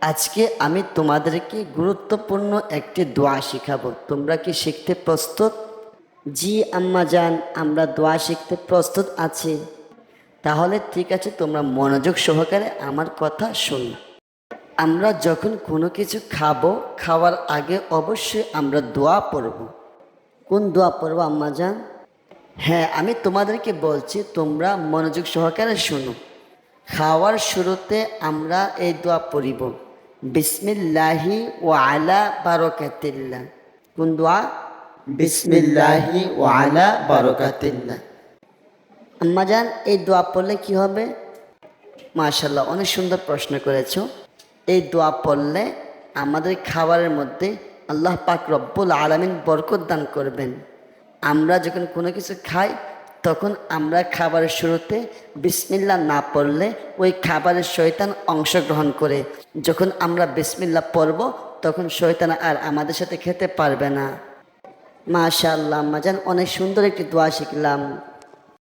আজকে আমি তোমাদেরকে গুরুত্বপূর্ণ একটি দোয়া শিখাবো। তোমরা কি শিখতে প্রস্তুত? জি আম্মা জান, আমরা দোয়া শিখতে প্রস্তুত আছি। তাহলে ঠিক আছে, তোমরা মনোযোগ সহকারে আমার কথা শোনো। আমরা যখন কোনো কিছু খাবো, খাওয়ার আগে অবশ্যই আমরা দোয়া পড়ব। কোন দোয়া পড়বো আম্মা জান? হ্যাঁ, আমি তোমাদেরকে বলছি, তোমরা মনোযোগ সহকারে শোনো। খাওয়ার শুরুতে আমরা এই দোয়া পড়িব, বিসমিল্লাহি ওয়া আলা বারাকাতিল্লাহ। কোন দোয়া? বিসমিল্লাহি ওয়া আলা বারাকাতিল্লাহ। আম্মাজান, এই দোয়া পড়লে কি হবে? মাশাআল্লাহ, অনেক সুন্দর প্রশ্ন করেছো। এই দোয়া পড়লে আমাদের খাবারের মধ্যে আল্লাহ পাক রব্বুল আলামিন বরকত দান করবেন। আমরা যখন কোনো কিছু খাই, তখন আমরা খাবারের শুরুতে বিসমিল্লাহ না পড়লে ওই খাবারের শয়তান অংশগ্রহণ করে। যখন আমরা বিসমিল্লাহ পড়ব, তখন শয়তান আর আমাদের সাথে খেতে পারবে না। মাশাআল্লাহ আম্মাজান, অনেক সুন্দর একটি দোয়া শিখলাম।